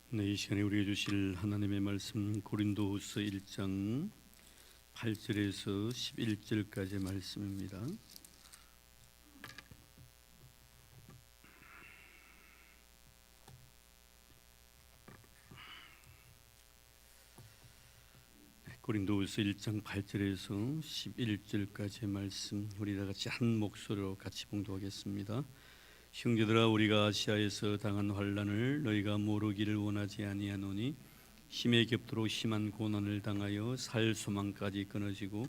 네, 이 시간에 우리에게 주실 하나님의 말씀 고린도후서 1장 8절에서 11절까지의 말씀입니다. 고린도후서 1장 8절에서 11절까지의 말씀 우리 다 같이 한 목소리로 같이 봉독하겠습니다. 형제들아, 우리가 아시아에서 당한 환난을 너희가 모르기를 원하지 아니하노니 힘에 겹도록 심한 고난을 당하여 살 소망까지 끊어지고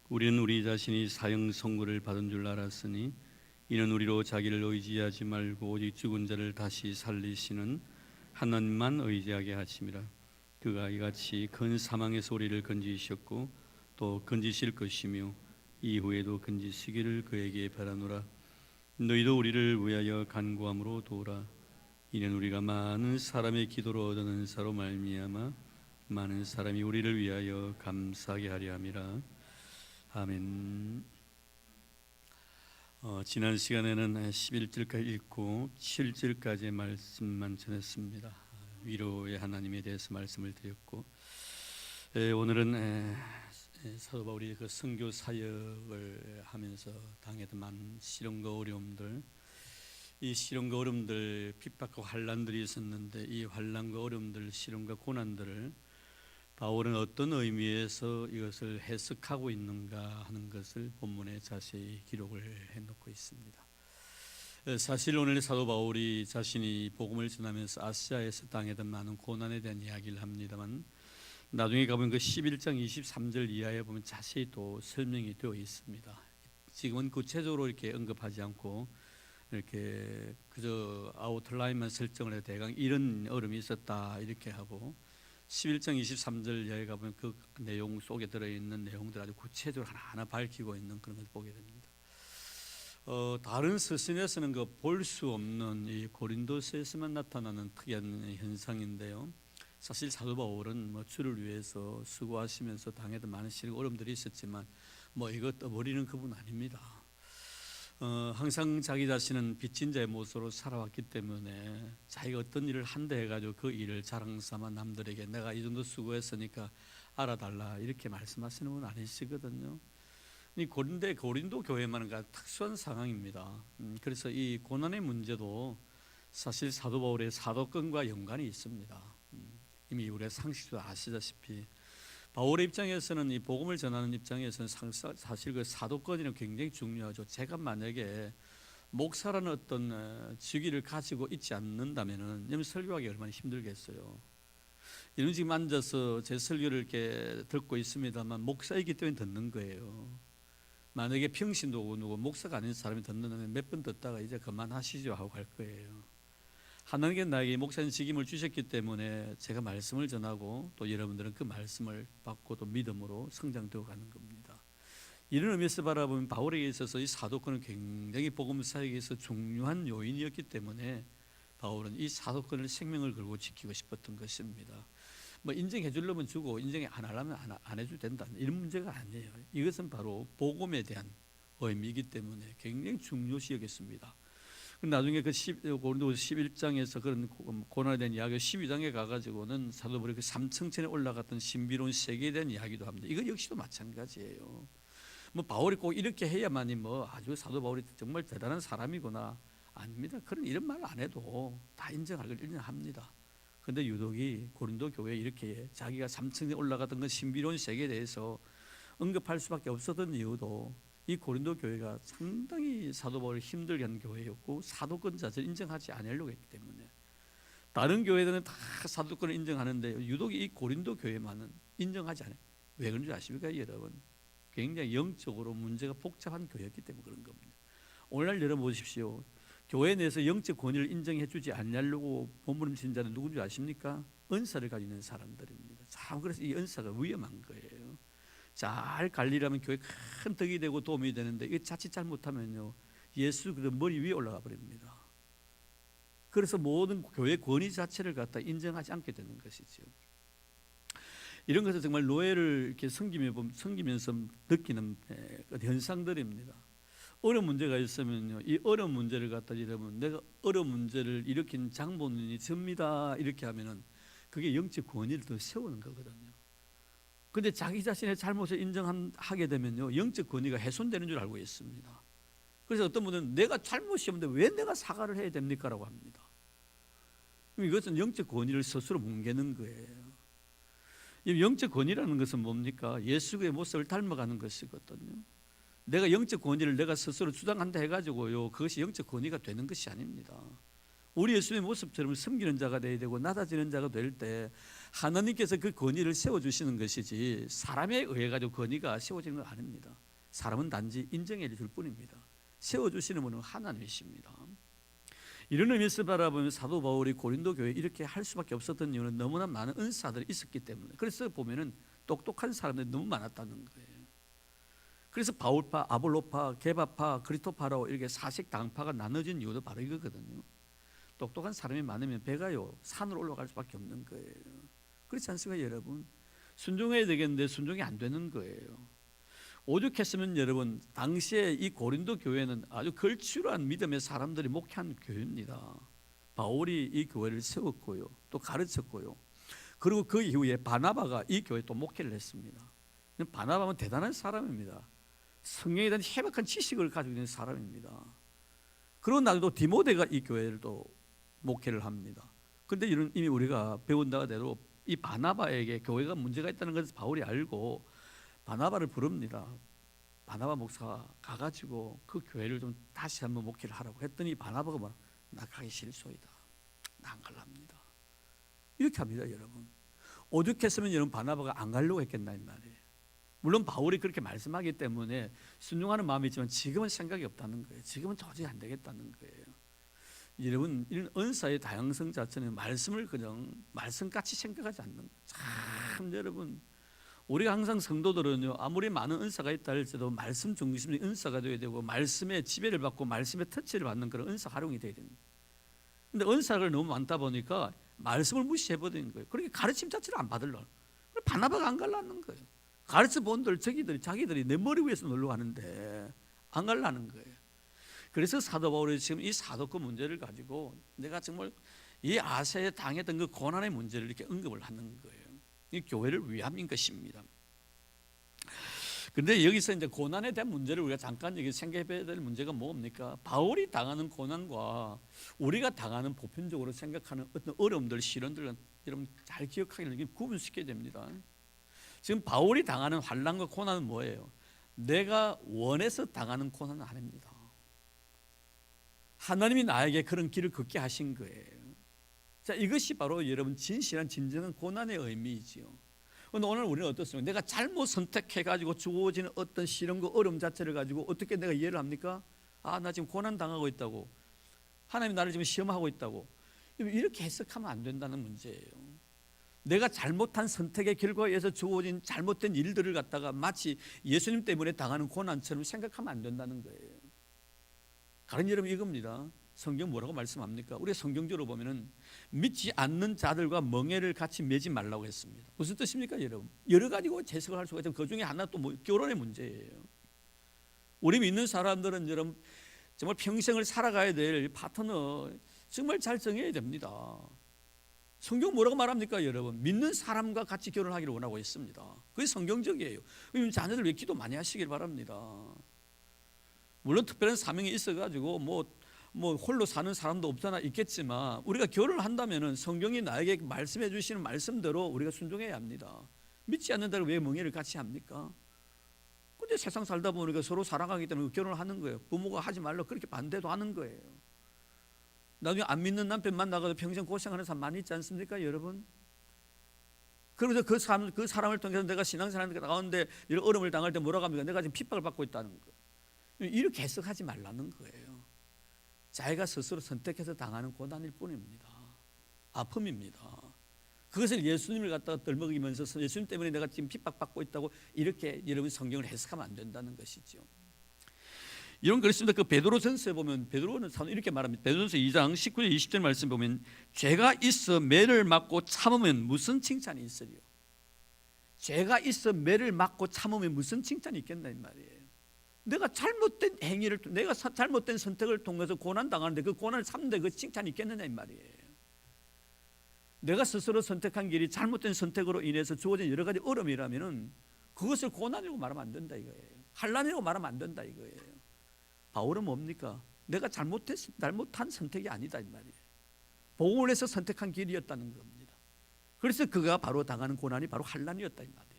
우리는 우리 자신이 사형 선고를 받은 줄 알았으니 이는 우리로 자기를 의지하지 말고 오직 죽은 자를 다시 살리시는 하나님만 의지하게 하심이라. 그가 이같이 큰 사망에서 우리를 건지셨고 또 건지실 것이며 이후에도 건지시기를 그에게 바라노라. 너희도 우리를 위하여 간구함으로 도우라. 이는 우리가 많은 사람의 기도로 얻은 은사로 말미암아 많은 사람이 우리를 위하여 감사하게 하려 함이라. 아멘. 지난 시간에는 11절까지 읽고 7절까지의 말씀만 전했습니다. 위로의 하나님에 대해서 말씀을 드렸고, 오늘은 사도 바울이 그 선교 사역을 하면서 당했던 많은 시련과 어려움들, 이 시련과 어려움들, 핍박과 환난들이 있었는데 이 환난과 어려움들, 시련과 고난들을 바울은 어떤 의미에서 이것을 해석하고 있는가 하는 것을 본문에 자세히 기록을 해놓고 있습니다. 사실 오늘 사도 바울이 자신이 복음을 전하면서 아시아에서 당했던 많은 고난에 대한 이야기를 합니다만 나중에 가보면 그 11장 23절 이하에 보면 자세히 또 설명이 되어 있습니다. 지금은 구체적으로 이렇게 언급하지 않고 이렇게 그저 아웃라인만 설정을 해서 대강 이런 어려움이 있었다 이렇게 하고 11장 23절 이하에 가보면 그 내용 속에 들어있는 내용들 아주 구체적으로 하나하나 밝히고 있는 그런 것을 보게 됩니다. 다른 서신에서는 그 볼 수 없는 이 고린도서에서만 나타나는 특이한 현상인데요. 사실 사도 바울은 주를 위해서 수고하시면서 당했던 많은 시련 어려움들이 있었지만 이거 떠버리는 그분 아닙니다. 항상 자기 자신은 빚진 자의 모습으로 살아왔기 때문에 자기가 어떤 일을 한다 해가지고 그 일을 자랑삼아 남들에게 내가 이 정도 수고했으니까 알아달라 이렇게 말씀하시는 분 아니시거든요. 이 고린도 교회만은 특수한 상황입니다. 그래서 이 고난의 문제도 사실 사도 바울의 사도권과 연관이 있습니다. 이미 우리가 상식적으로 아시다시피 바울의 입장에서는 이 복음을 전하는 입장에서는 사실 그 사도권이 굉장히 중요하죠. 제가 만약에 목사라는 어떤 직위를 가지고 있지 않는다면은 여러분 설교하기 얼마나 힘들겠어요. 이런 지금 앉아서 제 설교를 이렇게 듣고 있습니다만 목사이기 때문에 듣는 거예요. 만약에 평신도고 누구 목사가 아닌 사람이 듣는다면 몇 번 듣다가 이제 그만하시죠 하고 갈 거예요. 하나님께 나에게 목사님 직임을 주셨기 때문에 제가 말씀을 전하고 또 여러분들은 그 말씀을 받고 또 믿음으로 성장되어 가는 겁니다. 이런 의미에서 바라보면 바울에게 있어서 이 사도권은 굉장히 복음 사역에서 중요한 요인이었기 때문에 바울은 이 사도권을 생명을 걸고 지키고 싶었던 것입니다. 인정해 주려면 주고 인정 안 하려면 안 해도 된다 이런 문제가 아니에요. 이것은 바로 복음에 대한 의미이기 때문에 굉장히 중요시 여겼습니다. 나중에 그 고린도후서 11장에서 그런 고난에 대한 이야기 12장에 가가지고는 사도 바울이 그 삼층천에 올라갔던 신비로운 세계에 대한 이야기도 합니다. 이거 역시도 마찬가지예요. 바울이 꼭 이렇게 해야만이 아주 사도 바울이 정말 대단한 사람이구나 아닙니다. 그런 이런 말 안 해도 다 인정할 걸 인정합니다. 그런데 유독이 고린도 교회에 이렇게 자기가 삼층에 올라갔던 그 신비로운 세계에 대해서 언급할 수밖에 없었던 이유도 이 고린도 교회가 상당히 사도 바울을 힘들게 한 교회였고 사도권 자체를 인정하지 않으려고 했기 때문에 다른 교회들은 다 사도권을 인정하는데 유독 이 고린도 교회만은 인정하지 않아요. 왜 그런지 아십니까 여러분? 굉장히 영적으로 문제가 복잡한 교회였기 때문에 그런 겁니다. 오늘날 여러분 보십시오. 교회 내에서 영적 권위를 인정해 주지 않으려고 몸부림치는 자는 누군지 아십니까? 은사를 가지고 있는 사람들입니다. 참 그래서 이 은사가 위험한 거예요. 잘 관리하면 교회 큰 덕이 되고 도움이 되는데 이거 자칫 잘못하면요 예수 그 머리 위에 올라가 버립니다. 그래서 모든 교회 권위 자체를 갖다 인정하지 않게 되는 것이죠. 이런 것은 정말 노예를 이렇게 섬기면서 느끼는 현상들입니다. 어려운 문제가 있으면요, 이 어려운 문제를 갖다 이러면 내가 어려운 문제를 일으킨 장본인이 접니다 이렇게 하면은 그게 영적 권위를 더 세우는 거거든요. 근데 자기 자신의 잘못을 인정하게 되면요, 영적 권위가 훼손되는 줄 알고 있습니다. 그래서 어떤 분은 내가 잘못이 없는데 왜 내가 사과를 해야 됩니까? 라고 합니다. 이것은 영적 권위를 스스로 뭉개는 거예요. 영적 권위라는 것은 뭡니까? 예수의 모습을 닮아가는 것이거든요. 내가 영적 권위를 내가 스스로 주장한다 해가지고요, 그것이 영적 권위가 되는 것이 아닙니다. 우리 예수의 모습처럼 섬기는 자가 되어야 되고 낮아지는 자가 될 때 하나님께서 그 권위를 세워주시는 것이지 사람에 의해 가지고 권위가 세워지는 건 아닙니다. 사람은 단지 인정해 줄 뿐입니다. 세워주시는 분은 하나님이십니다. 이런 의미에서 바라보면 사도 바울이 고린도 교회에 이렇게 할 수밖에 없었던 이유는 너무나 많은 은사들이 있었기 때문에, 그래서 보면은 똑똑한 사람들이 너무 많았다는 거예요. 그래서 바울파, 아볼로파, 게바파, 그리토파로 이렇게 사색 당파가 나눠진 이유도 바로 이거거든요. 똑똑한 사람이 많으면 배가요 산으로 올라갈 수밖에 없는 거예요. 그렇지 않습니까 여러분? 순종해야 되겠는데 순종이 안 되는 거예요. 오죽했으면 여러분, 당시에 이 고린도 교회는 아주 걸출한 믿음의 사람들이 목회한 교회입니다. 바울이 이 교회를 세웠고요, 또 가르쳤고요. 그리고 그 이후에 바나바가 이 교회에 또 목회를 했습니다. 바나바는 대단한 사람입니다. 성경에 대한 해박한 지식을 가지고 있는 사람입니다. 그러고 나도 디모데가 이 교회를 또 목회를 합니다. 그런데 이런 이미 우리가 배운 바대로 이 바나바에게 교회가 문제가 있다는 것을 바울이 알고 바나바를 부릅니다. 바나바 목사가 가가지고 그 교회를 좀 다시 한번 목회를 하라고 했더니 바나바가 뭐라, 나 가기 싫소이다, 나 안 갈랍니다, 이렇게 합니다. 여러분, 오죽했으면 여러분 바나바가 안 가려고 했겠나 이 말이에요. 물론 바울이 그렇게 말씀하기 때문에 순종하는 마음이 있지만 지금은 생각이 없다는 거예요. 지금은 도저히 안 되겠다는 거예요. 여러분, 이런 은사의 다양성 자체는 말씀을 그냥 말씀같이 생각하지 않는 거예요. 참 여러분, 우리가 항상 성도들은요, 아무리 많은 은사가 있다 할지라도 말씀 중심의 은사가 되어야 되고 말씀의 지배를 받고 말씀의 터치를 받는 그런 은사 활용이 되어야 됩니다. 근데 은사가 너무 많다 보니까 말씀을 무시해버리는 거예요. 그렇게 가르침 자체를 안 받으려고. 바나바가 안 갈라는 거예요. 가르쳐 본들 자기들이 내 머리 위에서 놀러 가는데 안 갈라는 거예요. 그래서 사도 바울이 지금 이 사도권 문제를 가지고 내가 정말 이 아세에 당했던 그 고난의 문제를 이렇게 언급을 하는 거예요. 이 교회를 위함인 것입니다. 그런데 여기서 이제 고난에 대한 문제를 우리가 잠깐 여기 생각해봐야 될 문제가 뭡니까? 바울이 당하는 고난과 우리가 당하는 보편적으로 생각하는 어떤 어려움들, 시련들은 여러분 잘 기억하기를 구분시켜야 됩니다. 지금 바울이 당하는 환난과 고난은 뭐예요? 내가 원해서 당하는 고난은 아닙니다. 하나님이 나에게 그런 길을 걷게 하신 거예요. 자, 이것이 바로 여러분 진실한 진정한 고난의 의미이지요. 그런데 오늘 우리는 어떻습니까? 내가 잘못 선택해가지고 주어지는 어떤 시련과 어려움 자체를 가지고 어떻게 내가 이해를 합니까? 아, 나 지금 고난 당하고 있다고, 하나님이 나를 지금 시험하고 있다고, 이렇게 해석하면 안 된다는 문제예요. 내가 잘못한 선택의 결과에 의해서 주어진 잘못된 일들을 갖다가 마치 예수님 때문에 당하는 고난처럼 생각하면 안 된다는 거예요. 가령 여러분 이겁니다. 성경 뭐라고 말씀합니까? 우리 성경적으로 보면은 믿지 않는 자들과 멍에를 같이 매지 말라고 했습니다. 무슨 뜻입니까, 여러분? 여러 가지고 해석을 할 수가 있지만 그 중에 하나 또 결혼의 문제예요. 우리 믿는 사람들은 여러분 정말 평생을 살아가야 될 파트너 정말 잘 정해야 됩니다. 성경 뭐라고 말합니까, 여러분? 믿는 사람과 같이 결혼하기를 원하고 있습니다. 그게 성경적이에요. 자녀들 위해 기도 많이 하시길 바랍니다. 물론 특별한 사명이 있어가지고 뭐 홀로 사는 사람도 없잖아 있겠지만 우리가 결혼을 한다면은 성경이 나에게 말씀해 주시는 말씀대로 우리가 순종해야 합니다. 믿지 않는 자를 왜 멍에를 같이 합니까? 근데 세상 살다 보니까 서로 사랑하기 때문에 결혼을 하는 거예요. 부모가 하지 말라고 그렇게 반대도 하는 거예요. 나중에 안 믿는 남편 만나가지고 평생 고생하는 사람 많이 있지 않습니까, 여러분? 그래서 그 사람을 통해서 내가 신앙생활 가운데 이런 어려움을 당할 때 뭐라고 합니까? 내가 지금 핍박을 받고 있다는 거예요. 이렇게 해석하지 말라는 거예요. 자기가 스스로 선택해서 당하는 고난일 뿐입니다. 아픔입니다. 그것을 예수님을 갖다가 떨먹이면서 예수님 때문에 내가 지금 핍박받고 있다고 이렇게 여러분 성경을 해석하면 안 된다는 것이죠. 이런 그렇습니다. 그 베드로전서에 보면 베드로는 이렇게 말합니다. 베드로전서 2장 19절 20절 말씀 보면 죄가 있어 매를 맞고 참으면 무슨 칭찬이 있으리요? 죄가 있어 매를 맞고 참으면 무슨 칭찬이 있겠나 이 말이에요. 내가 잘못된 행위를, 내가 잘못된 선택을 통해서 고난 당하는데 그 고난을 참는데 그 칭찬이 있겠느냐 이 말이에요. 내가 스스로 선택한 길이 잘못된 선택으로 인해서 주어진 여러 가지 어려움이라면은 그것을 고난이라고 말하면 안 된다 이거예요. 환난이라고 말하면 안 된다 이거예요. 바울은 뭡니까? 내가 잘못한 선택이 아니다 이 말이에요. 복음을 위해서 선택한 길이었다는 겁니다. 그래서 그가 바로 당하는 고난이 바로 환난이었다 이 말이에요.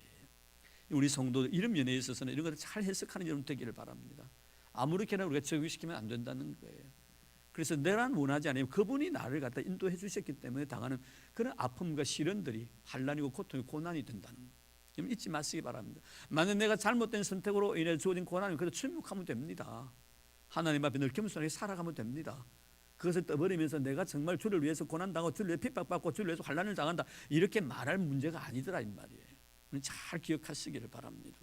우리 성도 이런 면에 있어서는 이런 것을 잘 해석하는 여러분 되기를 바랍니다. 아무렇게나 우리가 적용시키면 안 된다는 거예요. 그래서 내란 원하지 않으면 그분이 나를 갖다 인도해 주셨기 때문에 당하는 그런 아픔과 시련들이 환난이고 고통이 고난이 된다는 거예요. 잊지 마시기 바랍니다. 만약 내가 잘못된 선택으로 인해 주어진 고난이면 그래도 침묵하면 됩니다. 하나님 앞에 늘 겸손하게 살아가면 됩니다. 그것을 떠버리면서 내가 정말 주를 위해서 고난당하고 주를 위해 핍박받고 주를 위해서 환난을 당한다 이렇게 말할 문제가 아니더라 이 말이에요. 잘 기억하시기를 바랍니다.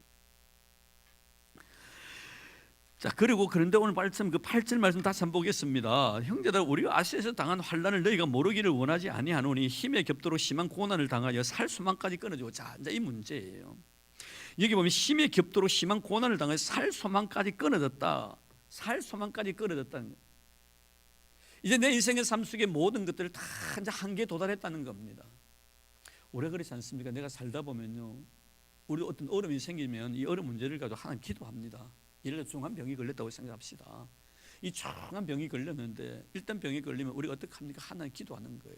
자, 그리고 그런데 오늘 말씀 그 8절 말씀 다시 한번 보겠습니다. 형제들, 우리가 아시아에서 당한 환난을 너희가 모르기를 원하지 아니하노니 힘에 겹도록 심한 고난을 당하여 살 소망까지 끊어지고. 자, 이제 이 문제예요. 여기 보면 힘에 겹도록 심한 고난을 당하여 살 소망까지 끊어졌다. 살 소망까지 끊어졌다는 거예요. 이제 내 인생의 삶 속의 모든 것들을 다 이제 한계에 도달했다는 겁니다. 오래 그렇지 않습니까? 내가 살다 보면요, 우리 어떤 어려움이 생기면 이 어려운 문제를 가지고 하나님 기도합니다. 예를 들어 중한 병이 걸렸다고 생각합시다. 이 중한 병이 걸렸는데 일단 병이 걸리면 우리가 어떻게 합니까? 하나님 기도하는 거예요.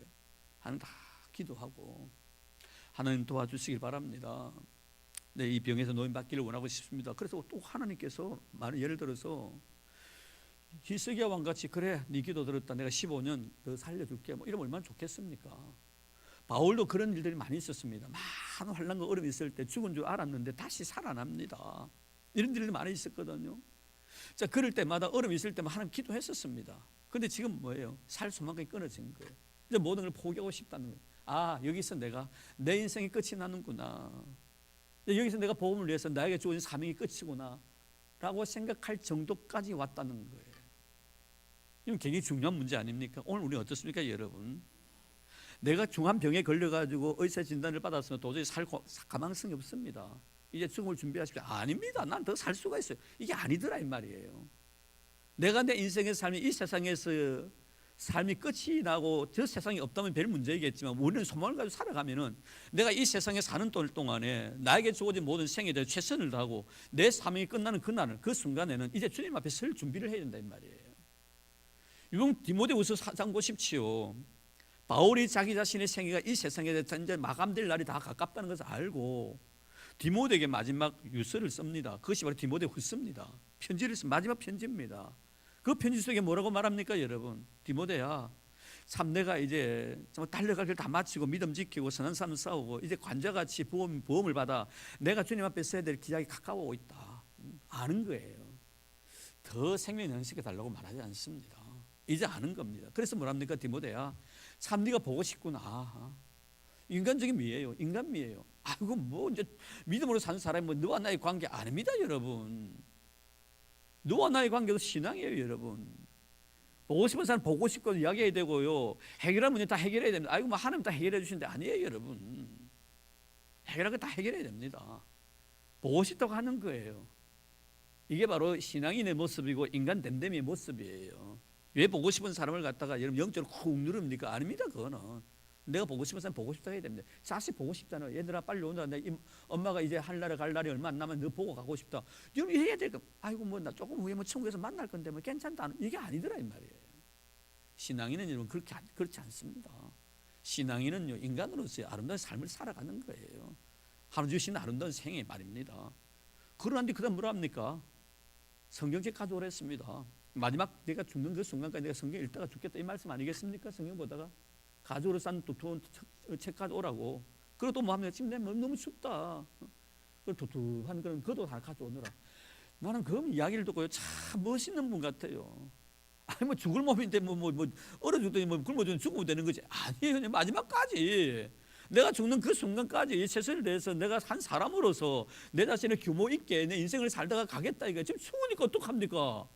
하나님 다 기도하고 하나님 도와주시길 바랍니다. 네, 이 병에서 노인받기를 원하고 싶습니다. 그래서 또 하나님께서 예를 들어서 히스기야 왕같이 그래 네 기도 들었다 내가 15년 더 살려줄게 뭐 이러면 얼마나 좋겠습니까? 바울도 그런 일들이 많이 있었습니다. 많은 환난과 어려움이 있을 때 죽은 줄 알았는데 다시 살아납니다. 이런 일들이 많이 있었거든요. 자, 그럴 때마다 어려움이 있을 때마다 하나님 기도했었습니다. 근데 지금 뭐예요? 살 소망이 끊어진 거예요. 이제 모든 걸 포기하고 싶다는 거예요. 아, 여기서 내가 내 인생이 끝이 나는구나. 여기서 내가 복음을 위해서 나에게 주어진 사명이 끝이구나 라고 생각할 정도까지 왔다는 거예요. 이건 굉장히 중요한 문제 아닙니까? 오늘 우리 어떻습니까 여러분? 내가 중한 병에 걸려가지고 의사 진단을 받았으면 도저히 살 가망성이 없습니다. 이제 죽음을 준비하십시오. 아닙니다. 난 더 살 수가 있어요. 이게 아니더라 이 말이에요. 내가 내 인생의 삶이 이 세상에서 삶이 끝이 나고 저 세상이 없다면 별 문제이겠지만 우리는 소망을 가지고 살아가면은 내가 이 세상에 사는 동안에 나에게 주어진 모든 생에 대해 최선을 다하고 내 사명이 끝나는 그날은 그 순간에는 이제 주님 앞에 설 준비를 해야 된다 이 말이에요. 이번 디모데후서 4장 보십시오. 바울이 자기 자신의 생애가 이 세상에 대해서 이제 마감될 날이 다 가깝다는 것을 알고 디모데에게 마지막 유서를 씁니다. 그것이 바로 디모데후서입니다. 편지를 쓴 마지막 편지입니다. 그 편지 속에 뭐라고 말합니까 여러분? 디모데야, 참 내가 이제 달려갈 길 다 마치고 믿음 지키고 선한 삶 싸우고 이제 관자같이 보험을 받아 내가 주님 앞에 서야 될 기약이 가까워오고 있다. 아는 거예요. 더 생명의 연식해 달라고 말하지 않습니다. 이제 아는 겁니다. 그래서 뭐랍니까 디모데야, 참 네가 보고 싶구나. 인간적인 미예요. 인간 미예요. 아이고 뭐 이제 믿음으로 사는 사람이 뭐 너와 나의 관계 아닙니다 여러분. 너와 나의 관계도 신앙이에요 여러분. 보고 싶은 사람 보고 싶고 이야기해야 되고요. 해결할 문제 다 해결해야 됩니다. 아이고 뭐 하나님 다 해결해 주시는데 아니에요 여러분. 해결할 거 다 해결해야 됩니다. 보고 싶다고 하는 거예요. 이게 바로 신앙인의 모습이고 인간 됨됨이의 모습이에요. 왜 보고 싶은 사람을 갖다가 여러분 영적으로 쿡 누릅니까? 아닙니다. 그거는 내가 보고 싶은 사람 보고 싶다 해야 됩니다. 자식 보고 싶잖아요. 얘들아 빨리 온다. 엄마가 이제 할 날에 갈 날이 얼마 안 남았는데 너 보고 가고 싶다. 이런 해야 될 거. 아이고 뭐 나 조금 후에 뭐 천국에서 만날 건데 뭐 괜찮다. 이게 아니더라 이 말이에요. 신앙인은 여러분 그렇지 않습니다. 신앙인은요 인간으로서의 아름다운 삶을 살아가는 거예요. 하나님 주신 아름다운 생애 말입니다. 그러는데 그다음 뭐라 합니까? 성경책 가져오라 했습니다. 마지막 내가 죽는 그 순간까지 내가 성경 읽다가 죽겠다 이 말씀 아니겠습니까? 성경 보다가 가져오라 싼 두꺼운 책 가져오라고. 그리고 또 뭐 하면 지금 내가 너무 춥다. 그 두툼한 그런 그도 다 가져오느라. 나는 그 이야기를 듣고요 참 멋있는 분 같아요. 아니 뭐 죽을 몸인데 뭐 얼어 죽더니 뭐 굶어 죽으면 되는 거지. 아니에요. 마지막까지 내가 죽는 그 순간까지 최선을 다해서 내가 한 사람으로서 내 자신의 규모 있게 내 인생을 살다가 가겠다 이거. 지금 추우니까 어떡합니까?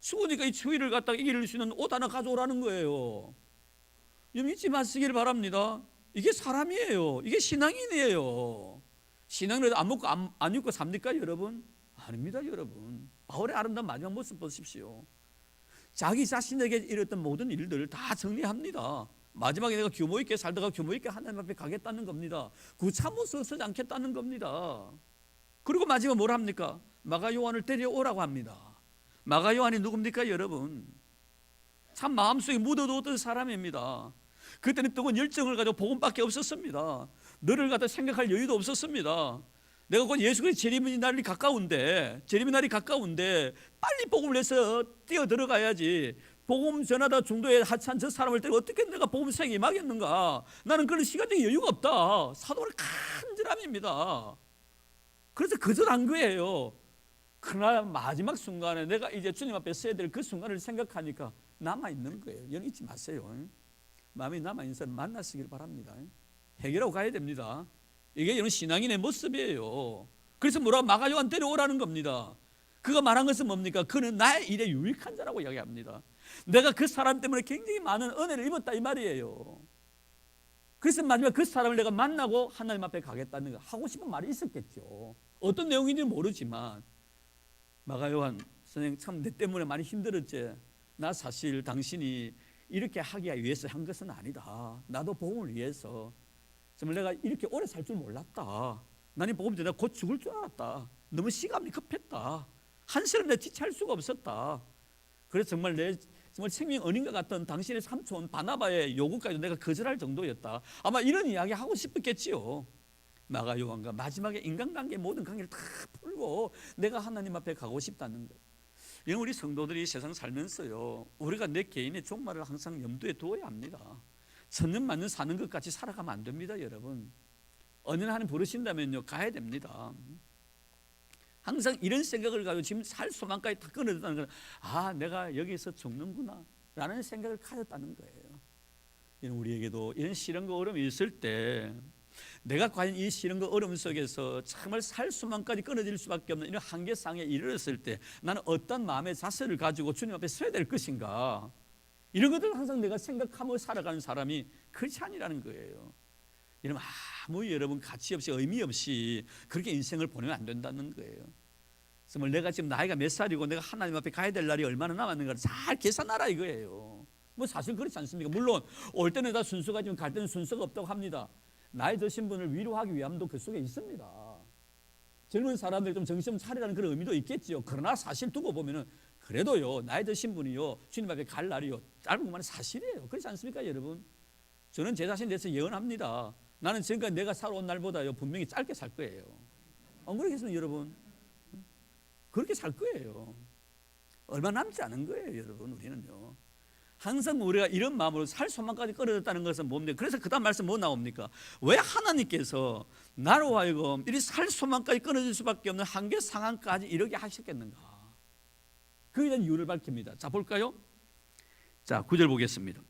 추우니까 이 추위를 갖다가 이길 수 있는 옷 하나 가져오라는 거예요. 잊지 마시기를 바랍니다. 이게 사람이에요. 이게 신앙인이에요. 신앙을 안 먹고 안 입고 삽니까 여러분? 아닙니다 여러분. 바울의 아름다운 마지막 모습 보십시오. 자기 자신에게 이랬던 모든 일들을 다 정리합니다. 마지막에 내가 규모 있게 살다가 규모 있게 하나님 앞에 가겠다는 겁니다. 구차모 서지 않겠다는 겁니다. 그리고 마지막 뭘 합니까? 마가 요한을 데려오라고 합니다. 마가 요한이 누굽니까 여러분? 참 마음속에 묻어두었던 사람입니다. 그때는 뜨거운 열정을 가지고 복음밖에 없었습니다. 너를 갖다 생각할 여유도 없었습니다. 내가 곧 예수 그리스도의 재림의 날이 가까운데 빨리 복음을 내서 뛰어 들어가야지. 복음 전하다 중도에 하찮은 저 사람을 때려 어떻게 내가 복음 생에 임하겠는가? 나는 그런 시간적인 여유가 없다. 사도는 간절함입니다. 그래서 거절한 거예요. 그러나 마지막 순간에 내가 이제 주님 앞에 서야 될 그 순간을 생각하니까 남아있는 거예요. 여기 있지 마세요. 마음이 남아있는 사람 만나시길 바랍니다. 해결하고 가야 됩니다. 이게 이런 신앙인의 모습이에요. 그래서 뭐라고 마가 요한 데려오라는 겁니다. 그가 말한 것은 뭡니까? 그는 나의 일에 유익한 자라고 이야기합니다. 내가 그 사람 때문에 굉장히 많은 은혜를 입었다 이 말이에요. 그래서 마지막 그 사람을 내가 만나고 하나님 앞에 가겠다는 거, 하고 싶은 말이 있었겠죠. 어떤 내용인지 모르지만 마가 요한 선생님 참 내 때문에 많이 힘들었지. 나 사실 당신이 이렇게 하기 위해서 한 것은 아니다. 나도 복음을 위해서 정말 내가 이렇게 오래 살 줄 몰랐다. 나는 복음 전에 곧 죽을 줄 알았다. 너무 시간이 급했다. 한시름 내가 지체할 수가 없었다. 그래서 정말 정말 생명 은인과 같던 당신의 삼촌 바나바의 요구까지 내가 거절할 정도였다. 아마 이런 이야기 하고 싶었겠지요. 마가 요한과 마지막에 인간관계 모든 관계를 다 풀고 내가 하나님 앞에 가고 싶다는 것. 이건 우리 성도들이 세상 살면서요, 우리가 내 개인의 종말을 항상 염두에 두어야 합니다. 천년만년 사는 것 같이 살아가면 안 됩니다, 여러분. 어느 날 하나님 부르신다면요, 가야 됩니다. 항상 이런 생각을 가지고 지금 살 소망까지 다 끊어졌다는 건, 아, 내가 여기서 죽는구나 라는 생각을 가졌다는 거예요. 이런 우리에게도 이런 시련과 어려움이 있을 때 내가 과연 이 시련과 어려움 속에서 정말 살 수만까지 끊어질 수밖에 없는 이런 한계상에 이르렀을 때 나는 어떤 마음의 자세를 가지고 주님 앞에 서야 될 것인가, 이런 것들을 항상 내가 생각하며 살아가는 사람이 크리스찬이라는 거예요. 이러면 아무 여러분 가치 없이 의미 없이 그렇게 인생을 보내면 안 된다는 거예요. 정말 내가 지금 나이가 몇 살이고 내가 하나님 앞에 가야 될 날이 얼마나 남았는가를 잘 계산하라 이거예요. 뭐 사실 그렇지 않습니까? 물론 올 때는 다 순서가 지금 갈 때는 순서가 없다고 합니다. 나이 드신 분을 위로하기 위함도 그 속에 있습니다. 젊은 사람들 좀 정신 차리라는 그런 의미도 있겠지요. 그러나 사실 두고 보면은 그래도요, 나이 드신 분이요, 주님 앞에 갈 날이요, 짧은 것만은 사실이에요. 그렇지 않습니까, 여러분? 저는 제 자신에 대해서 예언합니다. 나는 지금까지 내가 살아온 날보다요, 분명히 짧게 살 거예요. 안 그러겠습니까, 여러분? 그렇게 살 거예요. 얼마 남지 않은 거예요, 여러분. 우리는요. 항상 우리가 이런 마음으로 살 소망까지 끌어졌다는 것은 뭡니까? 그래서 그 다음 말씀 뭐 나옵니까? 왜 하나님께서 나로 하여금 이 살 소망까지 끊어질 수밖에 없는 한계 상황까지 이렇게 하셨겠는가? 그에 대한 이유를 밝힙니다. 자, 볼까요? 자, 9절 보겠습니다.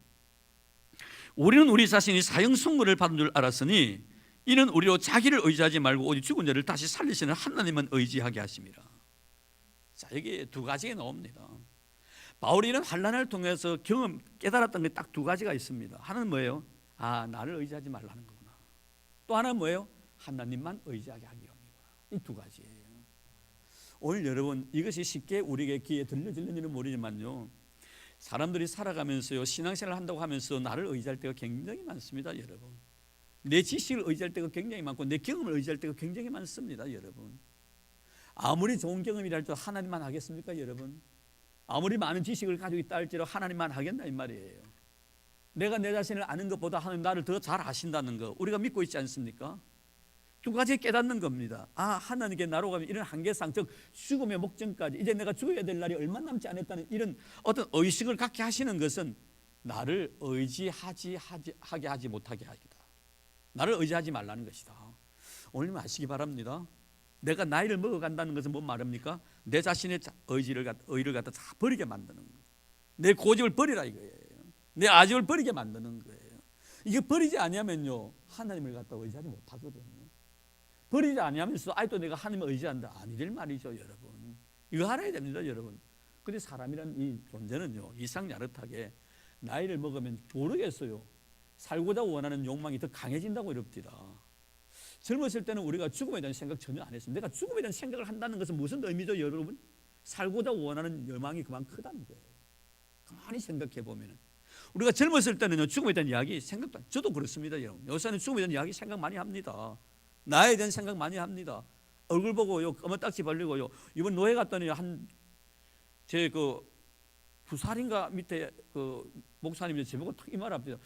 우리는 우리 자신이 사형 선고를 받은 줄 알았으니 이는 우리로 자기를 의지하지 말고 오직 죽은 자를 다시 살리시는 하나님만 의지하게 하심이라. 자, 여기 두 가지가 나옵니다. 바울이 이런 환난을 통해서 깨달았던 게 딱 두 가지가 있습니다. 하나는 뭐예요? 아, 나를 의지하지 말라는 거구나. 또 하나는 뭐예요? 하나님만 의지하게 하기 위함이구나. 이 두 가지예요. 오늘 여러분, 이것이 쉽게 우리에게 귀에 들려질는지는 모르지만요, 사람들이 살아가면서요, 신앙생활을 한다고 하면서 나를 의지할 때가 굉장히 많습니다, 여러분. 내 지식을 의지할 때가 굉장히 많고 내 경험을 의지할 때가 굉장히 많습니다, 여러분. 아무리 좋은 경험이라 할지라도 하나님만 하겠습니까, 여러분? 아무리 많은 지식을 가지고 있다 할지라도 하나님만 하겠나 이 말이에요. 내가 내 자신을 아는 것보다 하나님 나를 더 잘 아신다는 거 우리가 믿고 있지 않습니까? 두 가지 깨닫는 겁니다. 아, 하나님께 나로 가면 이런 한계상, 즉 죽음의 목전까지 이제 내가 죽어야 될 날이 얼마 남지 않았다는 이런 어떤 의식을 갖게 하시는 것은 나를 의지하게 하지 못하게 하기다. 나를 의지하지 말라는 것이다. 오늘 아시기 바랍니다. 내가 나이를 먹어간다는 것은 뭔 말입니까? 내 자신의 의를 갖다 다 버리게 만드는 거예요. 내 고집을 버리라 이거예요. 내 아집을 버리게 만드는 거예요. 이게 버리지 아니하면요, 하나님을 갖다 의지하지 못하거든요. 버리지 아니하면서 아직도 내가 하나님을 의지한다, 아니될 말이죠, 여러분. 이거 알아야 됩니다, 여러분. 근데 사람이란 이 존재는요, 이상야릇하게 나이를 먹으면 모르겠어요, 살고자 원하는 욕망이 더 강해진다고 이럽니다. 젊었을 때는 우리가 죽음에 대한 생각 전혀 안 했습니다. 내가 죽음에 대한 생각을 한다는 것은 무슨 의미죠, 여러분? 살고자 원하는 열망이 그만 크다는 거예요. 가만히 생각해 보면 우리가 젊었을 때는요, 죽음에 대한 이야기 생각도 안, 저도 그렇습니다. 여러분. 요새는 죽음에 대한 이야기 생각 많이 합니다. 나에 대한 생각 많이 합니다. 얼굴 보고요, 검은딱지 벌리고요. 이번 노예 갔더니 제 부살인가 밑에 목사님이 제보고 탁 이 말 합니다.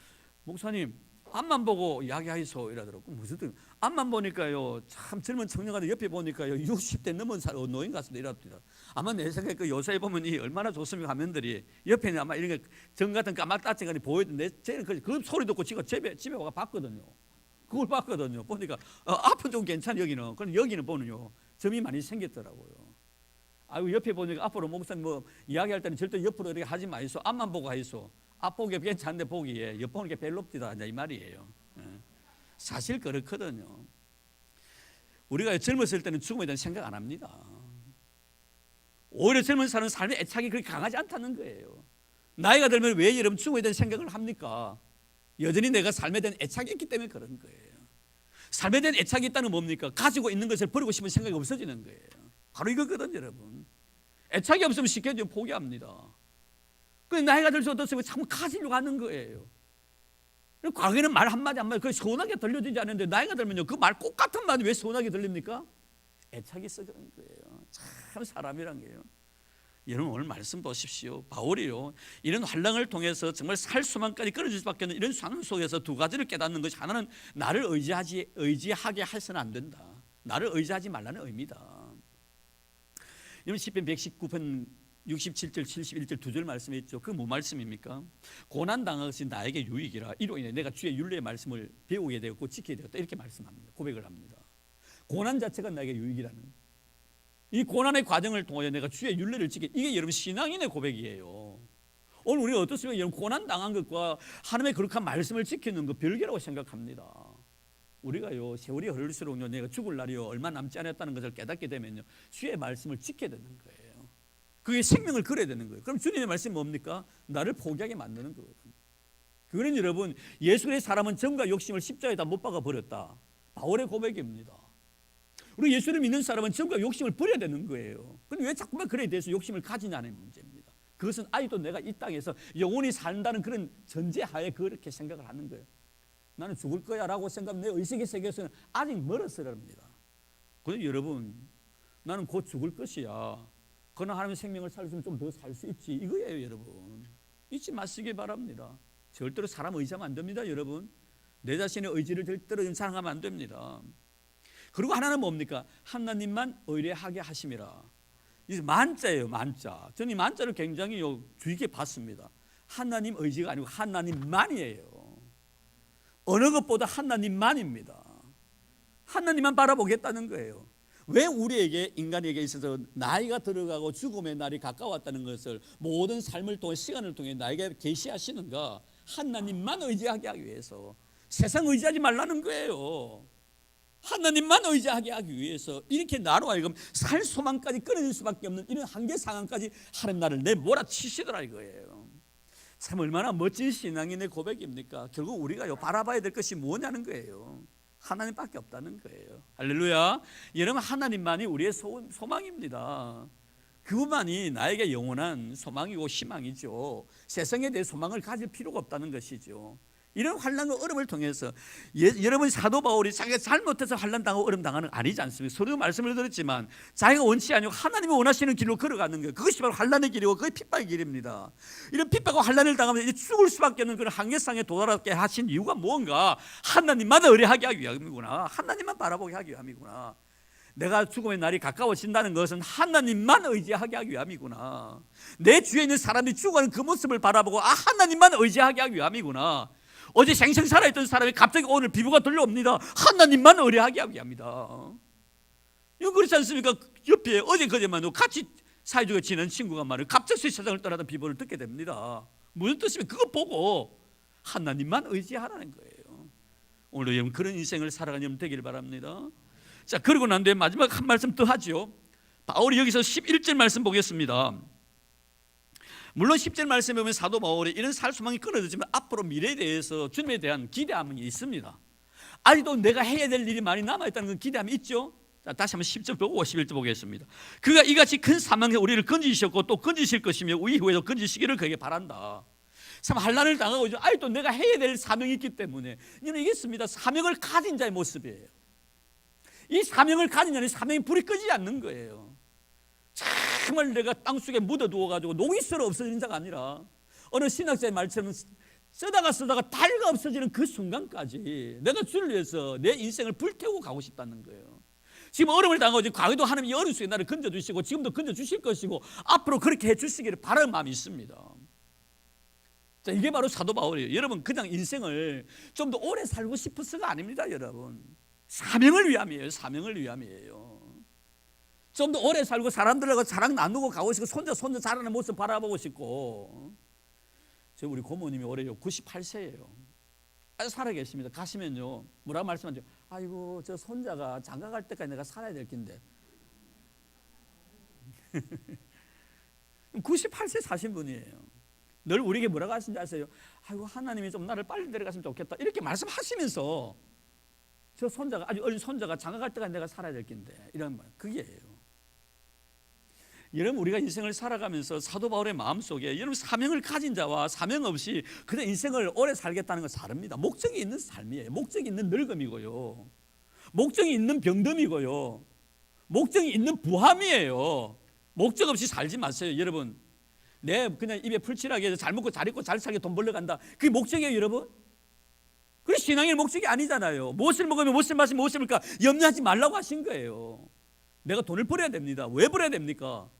목사님, 앞만 보고 이야기하이소 이러더라고. 무슨 뜻? 앞만 보니까요, 참 젊은 청년가들 옆에 보니까요, 60대 넘은 노인 같습니다. 이랍니다. 아마 내 생각에 요새 보면 얼마나 좋습니까? 화면들이 옆에는 아마 이런 정 같은 까맣다치가 보이던데, 쟤는 그 소리 듣고 지가 집에 와가 봤거든요. 그걸 봤거든요. 보니까 앞은 좀 괜찮아 여기는. 그럼 여기는 보는요, 점이 많이 생겼더라고요. 아이고, 옆에 보니까 앞으로 목사님 이야기할 때는 절대 옆으로 이렇게 하지 마이소. 앞만 보고 하이소. 앞보기 괜찮은데 보기에 옆보는 게 별로 없다 이 말이에요. 사실 그렇거든요. 우리가 젊었을 때는 죽음에 대한 생각 안 합니다. 오히려 젊은 사람은 삶의 애착이 그렇게 강하지 않다는 거예요. 나이가 들면 왜 여러분 죽음에 대한 생각을 합니까? 여전히 내가 삶에 대한 애착이 있기 때문에 그런 거예요. 삶에 대한 애착이 있다는 뭡니까? 가지고 있는 것을 버리고 싶은 생각이 없어지는 거예요. 바로 이거거든요, 여러분. 애착이 없으면 쉽게 좀 포기합니다. 나이가 들수 어떻습니까? 자꾸 가지려고 하는 거예요. 과거에는 말 한마디 한마디 그게 서운하게 들려지지 않는데, 나이가 들면요, 그 말 꼭 같은 말이 왜 서운하게 들립니까? 애착이 있어 그런 거예요. 참 사람이란 게요. 여러분 오늘 말씀 보십시오. 바울이요, 이런 환난을 통해서 정말 살 수만까지 끊어질 수밖에 없는 이런 상황 속에서 두 가지를 깨닫는 것이, 하나는 나를 의지하게 해서는 안 된다. 나를 의지하지 말라는 의미다. 여러분 시편 119편 67절 71절 두 절 말씀이 있죠. 그게 뭐 말씀입니까? 고난당한 것이 나에게 유익이라, 이로 인해 내가 주의 율례의 말씀을 배우게 되었고 지키게 되었다, 이렇게 말씀합니다. 고백을 합니다. 고난 자체가 나에게 유익이라는, 이 고난의 과정을 통하여 내가 주의 율례를 지키, 이게 여러분 신앙인의 고백이에요. 오늘 우리가 어떻습니까? 여러분 고난당한 것과 하나님의 거룩한 말씀을 지키는 것 별개라고 생각합니다. 우리가요, 세월이 흐를수록요, 내가 죽을 날이요 얼마 남지 않았다는 것을 깨닫게 되면요, 주의 말씀을 지켜야 되는 거예요. 그게 생명을 걸어야 되는 거예요. 그럼 주님의 말씀이 뭡니까? 나를 포기하게 만드는 거거든요. 그거는 여러분, 예수 그리스도의 사람은 정과 욕심을 십자가에다 못 박아 버렸다, 바울의 고백입니다. 우리 예수를 믿는 사람은 정과 욕심을 버려야 되는 거예요. 그런데 왜 자꾸만 그에 대해서 욕심을 가지냐는 문제입니다. 그것은 아직도 내가 이 땅에서 영원히 산다는 그런 전제하에 그렇게 생각을 하는 거예요. 나는 죽을 거야 라고 생각하면 내 의식의 세계에서는 아직 멀었으랍니다. 그런데 여러분, 나는 곧 죽을 것이야, 그러나 하나님의 생명을 살려주면 좀 더 살 수 있지, 이거예요. 여러분 잊지 마시기 바랍니다. 절대로 사람 의지하면 안 됩니다. 여러분 내 자신의 의지를 절대로 사랑하면 안 됩니다. 그리고 하나는 뭡니까? 하나님만 의뢰하게 하심이라. 이 만자예요, 만자. 저는 이 만자를 굉장히 주의 깊게 봤습니다. 하나님 의지가 아니고 하나님만이에요. 어느 것보다 하나님만입니다. 하나님만 바라보겠다는 거예요. 왜 우리에게, 인간에게 있어서 나이가 들어가고 죽음의 날이 가까웠다는 것을 모든 삶을 통해, 시간을 통해 나에게 계시하시는가? 하나님만 의지하게 하기 위해서. 세상 의지하지 말라는 거예요. 하나님만 의지하게 하기 위해서 이렇게 나로 하여금 살 소망까지 끊어질 수밖에 없는 이런 한계 상황까지 하는 나를 내몰아치시더라 이거예요. 참 얼마나 멋진 신앙인의 고백입니까? 결국 우리가 바라봐야 될 것이 뭐냐는 거예요. 하나님밖에 없다는 거예요. 할렐루야. 여러분 하나님만이 우리의 소망입니다. 그분만이 나에게 영원한 소망이고 희망이죠. 세상에 대해 소망을 가질 필요가 없다는 것이죠. 이런 환난과 어려움을 통해서 여러분 사도 바울이 자기가 잘못해서 환난당하고 어려움 당하는 거 아니지 않습니까? 서로 말씀을 드렸지만 자기가 원치 아니고 하나님이 원하시는 길로 걸어가는 거예요. 그것이 바로 환난의 길이고 그게 핍박의 길입니다. 이런 핍박과 환난을 당하면 이제 죽을 수밖에 없는 그런 한계상에 도달하게 하신 이유가 뭔가? 하나님만 의뢰하게 하기 위함이구나. 하나님만 바라보게 하기 위함이구나. 내가 죽음의 날이 가까워진다는 것은 하나님만 의지하게 하기 위함이구나. 내 주위에 있는 사람이 죽어가는 그 모습을 바라보고 하나님만 의지하게 하기 위함이구나. 어제 생생 살아있던 사람이 갑자기 오늘 피부가 들려옵니다. 하나님만 의뢰하게 하기 위함이다. 이거 그렇지 않습니까? 옆에 어제 그제만 같이 사이좋게 지낸 친구가 말을 갑자기 세상을 떠나던 비보를 듣게 됩니다. 무슨 뜻이면 그거 보고 하나님만 의지하라는 거예요. 오늘 여러분 그런 인생을 살아가는 여러분 되기를 바랍니다. 자, 그러고 난 뒤에 마지막 한 말씀 더 하죠. 바울이 여기서 11절 말씀 보겠습니다. 물론 10절 말씀에 보면 사도 바울이 이런 살 소망이 끊어지지만 앞으로 미래에 대해서 주님에 대한 기대함이 있습니다. 아직도 내가 해야 될 일이 많이 남아있다는 건 기대함이 있죠. 자, 다시 한번 10절 보고 11절 보겠습니다. 그가 이같이 큰 사명에 우리를 건지셨고 또 건지실 것이며 이후에도 건지시기를 그에게 바란다. 참 환난을 당하고 있죠. 아직도 내가 해야 될 사명이 있기 때문에 이는 이겠습니다. 사명을 가진 자의 모습이에요. 이 사명을 가진 자는 사명이 불이 끄지 않는 거예요. 정말 내가 땅속에 묻어두어가지고 녹이 썰어 없어지는 자가 아니라 어느 신학자의 말처럼 쓰다가 달가 없어지는 그 순간까지 내가 주를 위해서 내 인생을 불태우고 가고 싶다는 거예요. 지금 어려움을 당하고 있지, 과거도 하나님이 어려움 속에 나를 건져주시고 지금도 건져주실 것이고 앞으로 그렇게 해주시기를 바라는 마음이 있습니다. 자, 이게 바로 사도 바울이에요. 여러분 그냥 인생을 좀 더 오래 살고 싶어서가 아닙니다. 여러분 사명을 위함이에요. 사명을 위함이에요. 좀 더 오래 살고 사람들하고 자랑 나누고 가고 싶고 손자 자라는 모습 바라보고 싶고. 저 우리 고모님이 올해요 98세예요. 살아 계십니다. 가시면요 뭐라고 말씀하죠? 아이고 저 손자가 장가 갈 때까지 내가 살아야 될 긴데. 98세 사신 분이에요. 늘 우리에게 뭐라고 하시는지 아세요? 아이고 하나님이 좀 나를 빨리 데려갔으면 좋겠다 이렇게 말씀하시면서 저 손자가 아주 어린 손자가 장가 갈 때까지 내가 살아야 될 긴데 이런 말 그게예요. 여러분 우리가 인생을 살아가면서 사도 바울의 마음속에 여러분 사명을 가진 자와 사명 없이 그냥 인생을 오래 살겠다는 건 다릅니다. 목적이 있는 삶이에요. 목적이 있는 늙음이고요. 목적이 있는 병듦이고요. 목적이 있는 부함이에요. 목적 없이 살지 마세요. 여러분 내 그냥 입에 풀칠하게 해서 잘 먹고 잘 입고 잘 살게 돈 벌러 간다. 그게 목적이에요. 여러분 그게 신앙의 목적이 아니잖아요. 무엇을 먹으면 무엇을 마시면 무엇을 먹을까 염려하지 말라고 하신 거예요. 내가 돈을 벌어야 됩니다. 왜 벌어야 됩니까?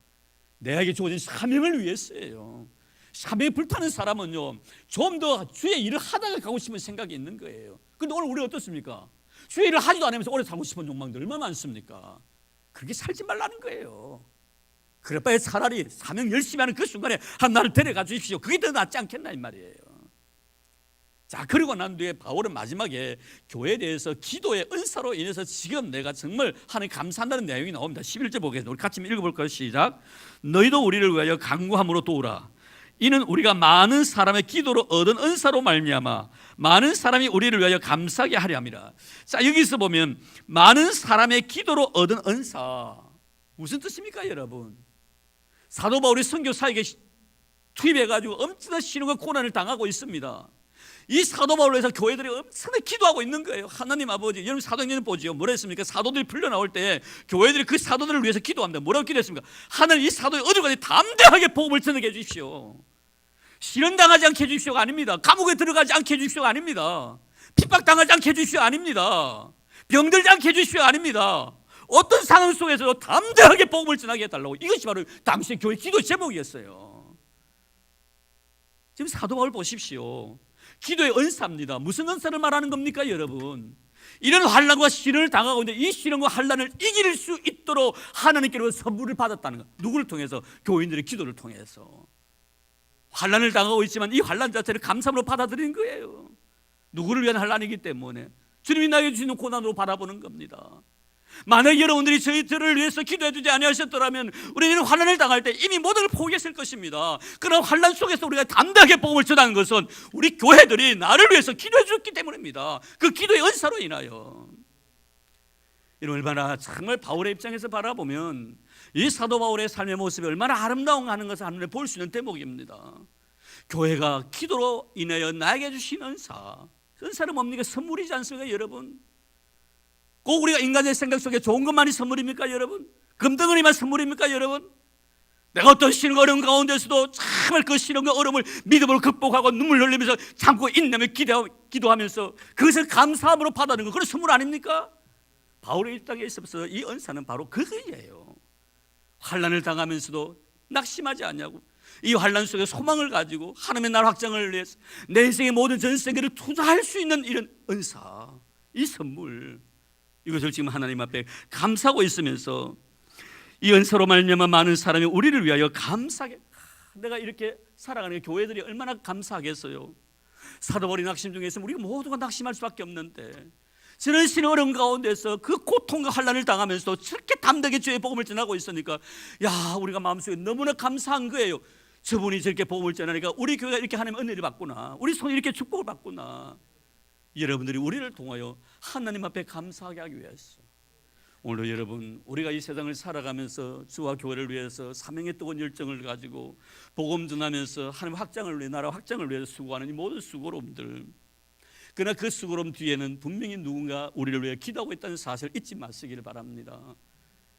내게 주어진 사명을 위해서예요. 사명에 불타는 사람은요 좀 더 주의 일을 하다가 가고 싶은 생각이 있는 거예요. 그런데 오늘 우리 어떻습니까? 주의 일을 하지도 않으면서 오래 살고 싶은 욕망들 얼마나 많습니까? 그렇게 살지 말라는 거예요. 그럴 바에 차라리 사명 열심히 하는 그 순간에 나를 데려가 주십시오. 그게 더 낫지 않겠나 이 말이에요. 자 그리고 난 뒤에 바울은 마지막에 교회에 대해서 기도의 은사로 인해서 지금 내가 정말 하나님 감사한다는 내용이 나옵니다. 11절 보겠습니다. 우리 같이 읽어볼까요? 시작. 너희도 우리를 위하여 간구함으로 도우라. 이는 우리가 많은 사람의 기도로 얻은 은사로 말미암아 많은 사람이 우리를 위하여 감사하게 하려 함이라. 자 여기서 보면 많은 사람의 기도로 얻은 은사 무슨 뜻입니까 여러분? 사도 바울이 선교 사역에 투입해가지고 엄청난 시련과 고난을 당하고 있습니다. 이 사도 바울로 해서 교회들이 엄청나게 기도하고 있는 거예요. 하나님 아버지, 여러분 사도행전을 보죠. 뭐라 했습니까? 사도들이 풀려 나올 때 교회들이 그 사도들을 위해서 기도합니다. 뭐라고 기도했습니까? 하나님 이 사도의 어디까지 담대하게 복음을 전하게 해주십시오. 시련당하지 않게 해주십시오가 아닙니다. 감옥에 들어가지 않게 해주십시오가 아닙니다. 핍박당하지 않게 해주십시오 아닙니다. 병들지 않게 해주십시오 아닙니다. 어떤 상황 속에서도 담대하게 복음을 전하게 해달라고. 이것이 바로 당시 교회 기도 제목이었어요. 지금 사도 바울 보십시오. 기도의 은사입니다. 무슨 은사를 말하는 겁니까 여러분? 이런 환난과 시련을 당하고 있는데 이 시련과 환난을 이길 수 있도록 하나님께로부터 선물을 받았다는 것. 누구를 통해서? 교인들의 기도를 통해서. 환난을 당하고 있지만 이 환난 자체를 감사함으로 받아들이는 거예요. 누구를 위한 환난이기 때문에 주님이 나에게 주시는 고난으로 바라보는 겁니다. 만약 여러분들이 저희들을 위해서 기도해 주지 아니하셨더라면 우리는 환난을 당할 때 이미 모든 걸 포기했을 것입니다. 그러나 환난 속에서 우리가 담대하게 복음을 전하는 것은 우리 교회들이 나를 위해서 기도해 줬기 때문입니다. 그 기도의 은사로 인하여. 이런 얼마나 정말 바울의 입장에서 바라보면 이 사도 바울의 삶의 모습이 얼마나 아름다운 하는 것을 한눈에 볼 수 있는 대목입니다. 교회가 기도로 인하여 나에게 주신 은사. 은사는 뭡니까? 선물이지 않습니까 여러분? 꼭 우리가 인간의 생각 속에 좋은 것만이 선물입니까 여러분? 금덩어리만 선물입니까 여러분? 내가 어떤 시련과 어려운 가운데서도 정말 그 시련과 어려움을 믿음으로 극복하고 눈물 흘리면서 참고 인내며 기도하면서 그것을 감사함으로 받아들이는 거 그런 선물 아닙니까? 바울의 입장에 있어서 이 은사는 바로 그거예요. 환난을 당하면서도 낙심하지 않냐고. 이 환난 속에 소망을 가지고 하나님의 나라 확장을 위해서 내 인생의 모든 전세계를 투자할 수 있는 이런 은사, 이 선물, 이것을 지금 하나님 앞에 감사하고 있으면서 이 은사로 말미암아 많은 사람이 우리를 위하여 감사하게. 내가 이렇게 살아가는 교회들이 얼마나 감사하겠어요. 사도 바울이 낙심 중에 있으면 우리가 모두가 낙심할 수밖에 없는데 저는 신 어려운 가운데서 그 고통과 환난을 당하면서도 저렇게 담대하게 주의 복음을 전하고 있으니까 야 우리가 마음속에 너무나 감사한 거예요. 저분이 저렇게 복음을 전하니까 우리 교회가 이렇게 하나님의 은혜를 받구나. 우리 손이 이렇게 축복을 받구나. 여러분들이 우리를 통하여 하나님 앞에 감사하게 하기 위해서 오늘도 여러분, 우리가 이 세상을 살아가면서 주와 교회를 위해서 사명의 뜨거운 열정을 가지고 복음 전하면서 하나님 확장을 위해, 나라 확장을 위해서 수고하는 이 모든 수고로움들, 그러나 그 수고로움 뒤에는 분명히 누군가 우리를 위해 기도하고 있다는 사실을 잊지 마시기를 바랍니다.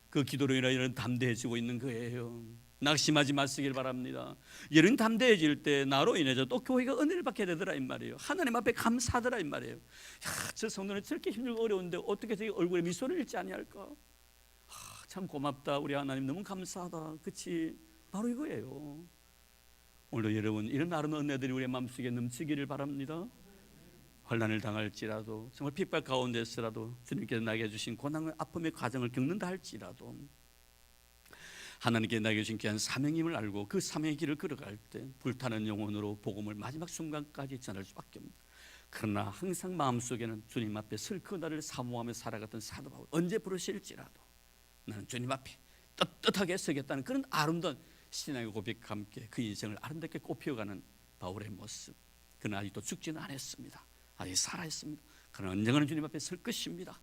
그 기도로 인하여 여러분 담대해지고 있는 거예요. 낙심하지 마시길 바랍니다. 여러분 담대해질 때 나로 인해서 또 교회가 은혜를 받게 되더라 이 말이에요. 하나님 앞에 감사하더라 이 말이에요. 야, 저 성도는 저렇게 힘들고 어려운데 어떻게 저기 얼굴에 미소를 잃지 아니할까? 참 고맙다 우리 하나님, 너무 감사하다. 그치? 바로 이거예요. 오늘도 여러분 이런 아름다운 은혜들이 우리의 마음속에 넘치기를 바랍니다. 환난을 당할지라도, 정말 핍박 가운데서라도 주님께서 나에게 주신 고난과 아픔의 과정을 겪는다 할지라도 하나님께 나에게 주신 귀한 사명임을 알고 그 사명의 길을 걸어갈 때 불타는 영혼으로 복음을 마지막 순간까지 전할 수밖에 없습니다. 그러나 항상 마음속에는 주님 앞에 슬픈 날을 사모하며 살아갔던 사도 바울, 언제 부르실지라도 나는 주님 앞에 떳떳하게 서겠다는 그런 아름다운 신앙의 고백과 함께 그 인생을 아름답게 꽃피워가는 바울의 모습. 그는 아직도 죽지는 않았습니다. 아직 살아있습니다. 그러나 언젠가는 주님 앞에 설 것입니다.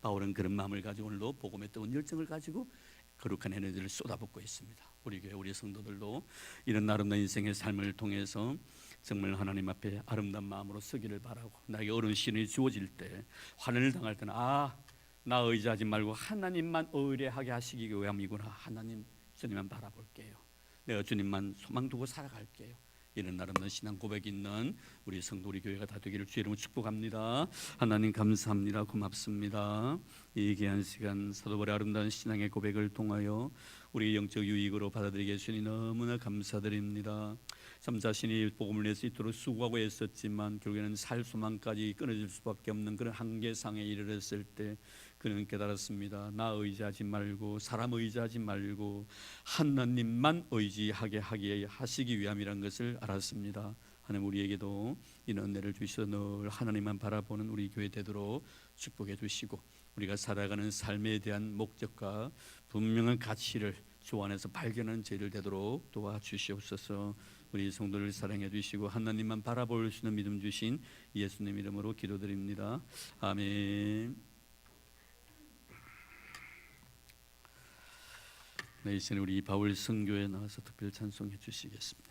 바울은 그런 마음을 가지고 오늘도 복음의 뜨거운 열정을 가지고 거룩한 에너지를 쏟아붓고 있습니다. 우리 교회 우리 성도들도 이런 아름다운 인생의 삶을 통해서 정말 하나님 앞에 아름다운 마음으로 서기를 바라고, 나에게 어려운 시련이 주어질 때, 환난을 당할 때는 나 의지하지 말고 하나님만 의뢰하게 하시기 위함이구나. 하나님, 주님만 바라볼게요. 내가 주님만 소망 두고 살아갈게요. 이런 아름다운 신앙 고백이 있는 우리 성도 우리 교회가 다 되기를 주의 이름으로 축복합니다. 하나님 감사합니다. 고맙습니다. 이 귀한 시간 사도 바울의 아름다운 신앙의 고백을 통하여 우리 영적 유익으로 받아들이게 해주시니 너무나 감사드립니다. 참 자신이 복음을 위해서 이토록 수고하고 애썼지만 결국에는 살 소망까지 끊어질 수밖에 없는 그런 한계상에 이르렀을 때 그는 깨달았습니다. 나 의지하지 말고 사람 의지하지 말고 하나님만 의지하게 하시기 위함이라는 것을 알았습니다. 하나님 우리에게도 이런 은혜를 주셔서 늘 하나님만 바라보는 우리 교회 되도록 축복해 주시고, 우리가 살아가는 삶에 대한 목적과 분명한 가치를 주 안에서 발견하는 저희들 되도록 도와주시옵소서. 우리 성도를 사랑해 주시고 하나님만 바라볼 수 있는 믿음 주신 예수님 이름으로 기도드립니다. 아멘. 네, 이제 우리 바울 선교에 나와서 특별 찬송해 주시겠습니다.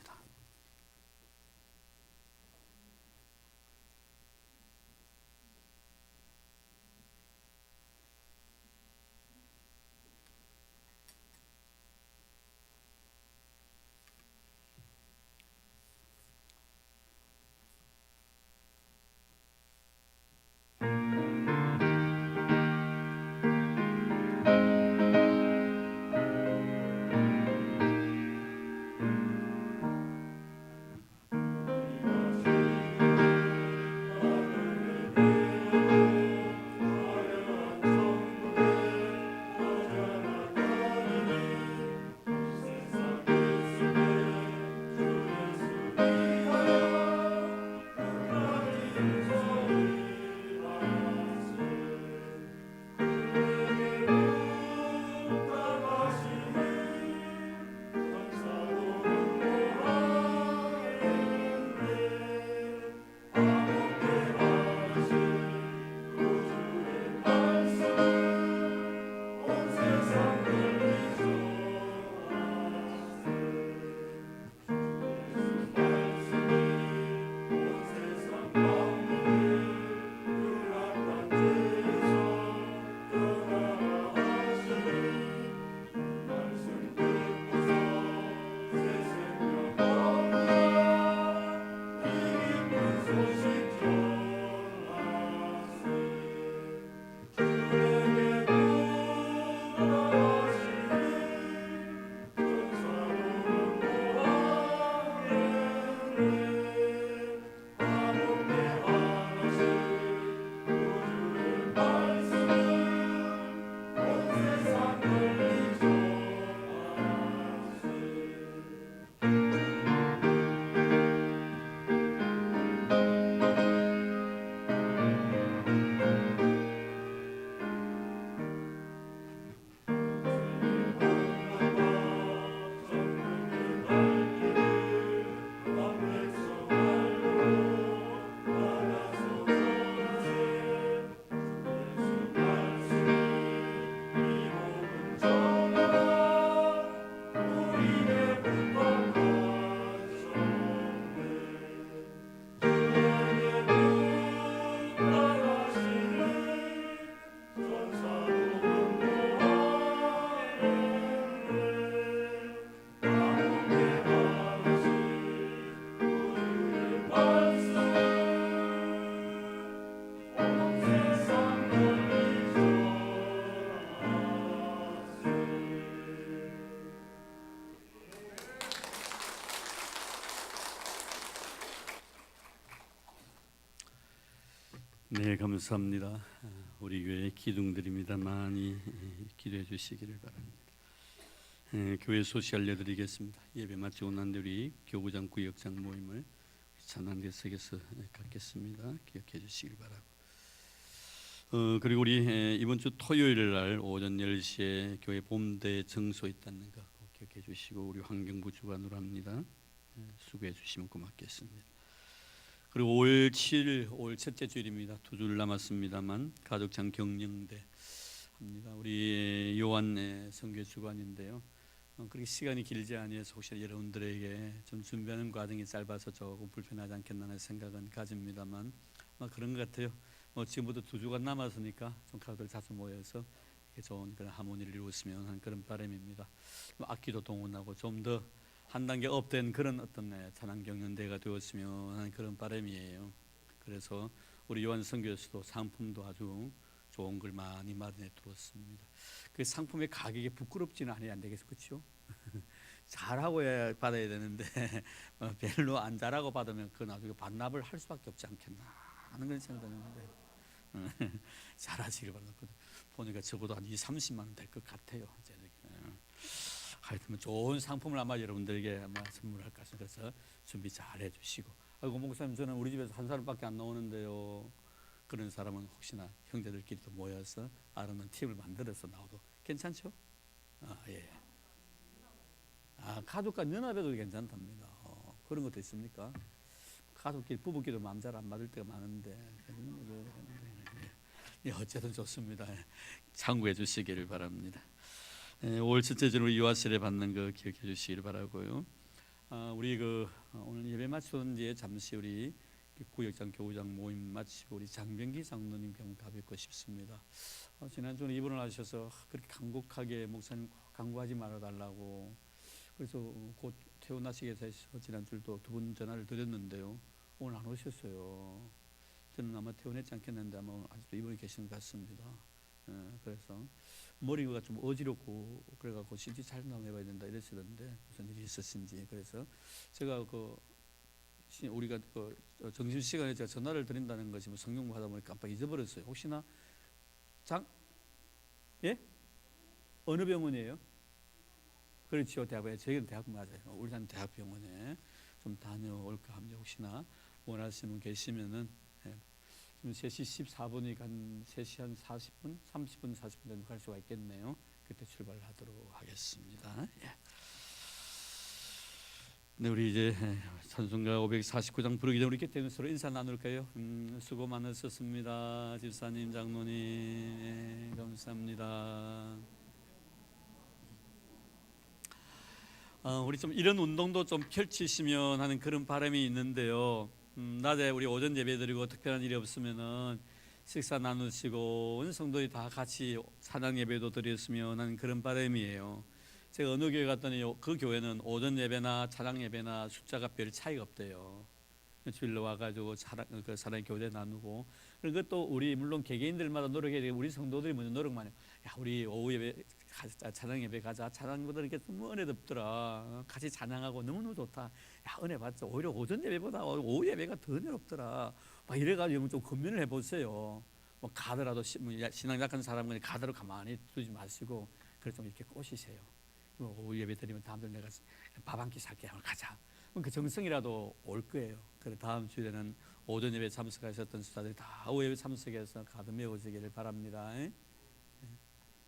네, 감사합니다. 우리 교회 기둥들입니다. 많이 기도해 주시기를 바랍니다. 교회 소식 알려드리겠습니다. 예배 마치고 난 뒤 우리 교구장 구역장 모임을 찬양대석에서 갖겠습니다. 기억해 주시길 바라고. 그리고 우리 이번 주 토요일 날 오전 10시에 교회 봄대 정소 있다는 거 기억해 주시고 우리 환경부 주관으로 합니다. 수고해 주시면 고맙겠습니다. 그리고 5월 7일 5월 첫째 주일입니다. 2주 남았습니다만 가족장 경영대 합니다. 우리 요한 선교 주관인데요. 그렇게 시간이 길지 아니해서 혹시 여러분들에게 좀 준비하는 과정이 짧아서 조금 불편하지 않겠나는 생각은 가집니다만 그런 것 같아요. 지금부터 2주가 남았으니까 좀 가족들 자주 모여서 좋은 그런 하모니를 이루었으면 하는 그런 바람입니다. 악기도 동원하고 좀 더 한 단계 업된 그런 어떤 찬양 경연대가 되었으면 하는 그런 바람이에요. 그래서 우리 요한 선교에서도 상품도 아주 좋은 걸 많이 마련해 두었습니다. 그 상품의 가격이 부끄럽지는 않아야 안 되겠어, 그렇죠? 잘하고 받아야 되는데 별로 안 잘하고 받으면 그 나중에 반납을 할 수밖에 없지 않겠나 하는 그런 생각이 드는데 잘하시길 바랍니다. 보니까 적어도 한 20-30만 원 될 것 같아요. 하여튼 좋은 상품을 아마 여러분들에게 아마 선물할 것 같습니다. 그래서 준비 잘 해주시고. 아이고 목사님 저는 우리 집에서 한 사람밖에 안 나오는데요. 그런 사람은 혹시나 형제들끼리 또 모여서 아름다운 팀을 만들어서 나와도 괜찮죠? 예. 가족과 연합해도 괜찮답니다. 그런 것도 있습니까? 가족끼리 부부끼리 마음 잘 안 맞을 때가 많은데 어쨌든 좋습니다. 참고해 주시기를 바랍니다. 5월 첫째 주로 유아세례 받는 거 기억해 주시기를 바라고요. 우리 오늘 예배 마치던 뒤에 잠시 우리 구역장 교구장 모임 마치고 우리 장병기 장로님 병 가뵙고 싶습니다. 지난주에 입원을 하셔서 그렇게 간곡하게 목사님 간구하지 말아 달라고 그래서 곧 퇴원하시게 돼서 지난주도 2번 전화를 드렸는데요. 오늘 안 오셨어요. 저는 아마 퇴원했지 않겠는데 아마 아직도 입원해 계시는 것 같습니다. 그래서 머리가 좀 어지럽고 그래갖고 CT 촬영 해봐야 된다 이러시던데 무슨 일이 있었는지 그래서 제가 우리가 점심 시간에 제가 전화를 드린다는 것이 성경 하다 보니까 깜빡 잊어버렸어요. 혹시나 예? 어느 병원이에요? 그렇죠, 대학병원. 저희는 대학 맞아요. 울산 대학병원에 좀 다녀올까 합니다. 혹시나 원하시는 분 계시면은 지금 3시 14분이니까 한 3시 한 40분, 30분, 40분 되면 갈 수가 있겠네요. 그때 출발하도록 하겠습니다. 예. 네, 우리 이제 찬송가 549장 부르기 전에 우리 이렇게 서로 인사 나눌까요? 수고 많으셨습니다. 집사님, 장로님, 감사합니다. 우리 좀 이런 운동도 좀 펼치시면 하는 그런 바람이 있는데요. 낮에 우리 오전 예배 드리고 특별한 일이 없으면은 식사 나누시고 온 성도들이 다 같이 찬양 예배도 드렸으면 하는 그런 바람이에요. 제가 어느 교회 갔더니 그 교회는 오전 예배나 찬양 예배나 숫자가 별 차이가 없대요. 주일로 와가지고 사랑 교제 나누고 그리고 또 우리 물론 개개인들마다 노력해야 되고 우리 성도들이 먼저 노력 많이 해요. 야 우리 오후 예배 찬양 예배 가자. 찬양보다 이렇게 너무 은혜 덥더라. 같이 찬양하고 너무너무 좋다. 야 은혜 받자. 오히려 오전 예배보다 오후 예배가 더 은혜롭더라. 막 이래가지고 좀 고민을 해보세요. 뭐 가더라도 신앙 약한 사람은 가더라도 가만히 두지 마시고 그래 좀 이렇게 꼬시세요. 오후 예배 드리면 다음날 내가 밥 한 끼 살게 가자. 그 정성이라도 올 거예요. 그래 다음 주에는 오전 예배 참석하셨던 수사들이 다 오후 예배 참석해서 가득 메워지기를 바랍니다.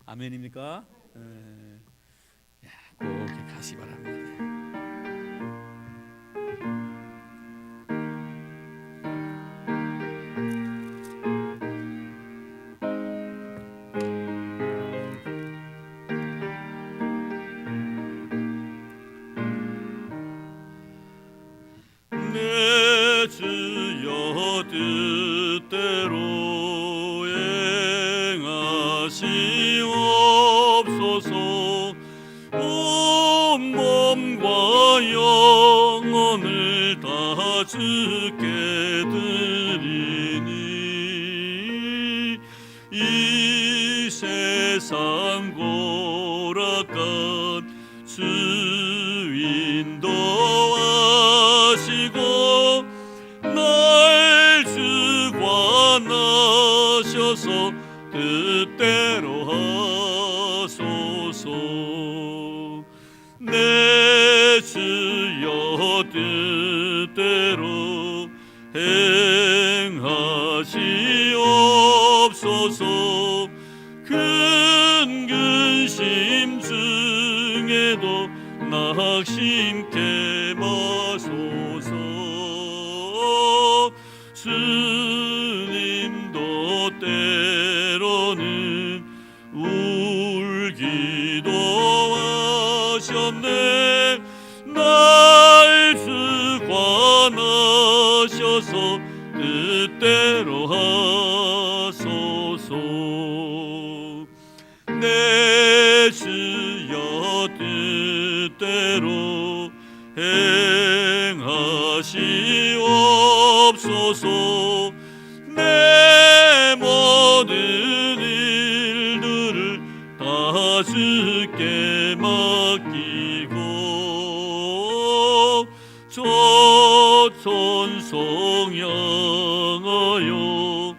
아멘입니까? 꼭 이렇게 가시 바랍니다. 내 주여 뜻대로 행하시옵소서. 온 몸과 영혼을 다 주께 드리니 이 세상 고락한 주인도 날 주관하시고 하셔서 뜻대로 하소서. 내 주여 뜻대로 행하시옵소서. 큰 근심 중에도 낙심케 마소서. 주님도 때로는 울기도 하셨네. 날 주관하셔서 뜻대로 하소서. 내 주여 뜻대로 행하시옵소서. 내 모든 일들을 다 주께 맡기고 조천송 향하여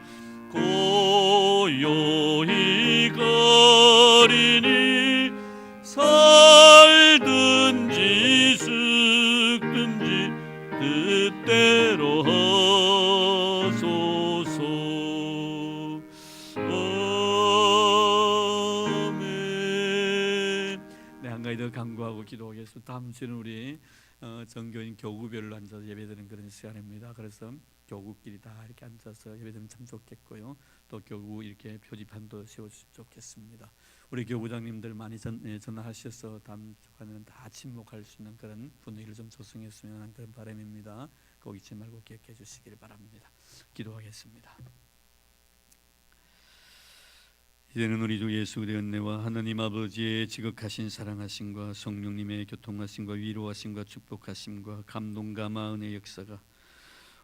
고요히 가리니 살든지 죽든지 뜻대로 하소서. 아멘. 네, 한 가지 더 간구하고 기도하겠습니다. 다음 주는 우리 정교인 교구별로 앉아서 예배드리는 그런 시간입니다. 그래서 교구끼리 다 이렇게 앉아서 예배드리면 참 좋겠고요. 또 교구 이렇게 표지판도 세워주시면 좋겠습니다. 우리 교부장님들 많이 전화하셔서 다음 주간에는 다 침묵할 수 있는 그런 분위기를 좀 조성했으면 하는 그런 바람입니다. 꼭 잊지 말고 기억해 주시길 바랍니다. 기도하겠습니다. 이제는 우리 주 예수 그리스도의 은혜와 하나님 아버지의 지극하신 사랑하심과 성령님의 교통하심과 위로하심과 축복하심과 감동감화 은혜의 역사가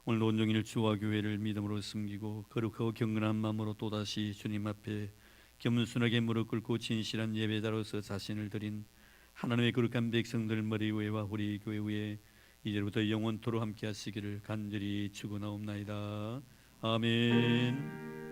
오늘 온종일 주와 교회를 믿음으로 섬기고 거룩하고 경건한 마음으로 또다시 주님 앞에 겸손하게 무릎 꿇고 진실한 예배자로서 자신을 드린 하나님의 거룩한 백성들 머리 위에와 우리 교회 위에 이제부터 영원토록 함께 하시기를 간절히 축원하옵나이다. 아멘.